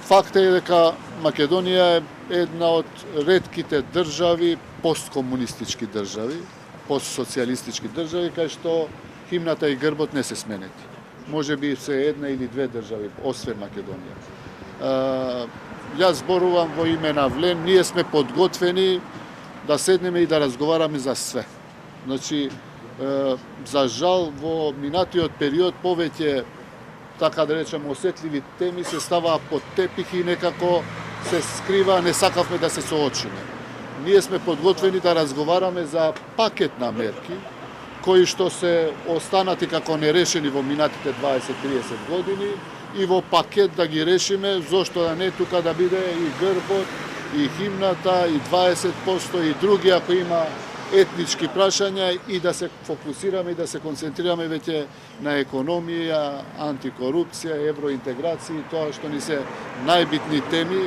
Факт е дека Македонија е една од ретките држави, посткомунистички држави, постсоцијалистички држави, кај што химната и грбот не се сменети. Може би се една или две држави, освен Македонија. Јас зборувам во име на Влем, ние сме подготвени да седнеме и да разговараме за све. Значи, за жал, во минатиот период повеќе, така да речем, осетливи теми се ставаа под тепих и некако се скрива, не сакавме да се соочиме. Ние сме подготвени да разговараме за пакет на мерки, кои што се останати како нерешени во минатите 20-30 години и во пакет да ги решиме, зошто да не тука да биде и грбот, и химната, и 20%, и други, ако има етнички прашања, и да се фокусираме и да се концентрираме веќе на економија, антикорупција, евроинтеграција, тоа што ни се најбитни теми.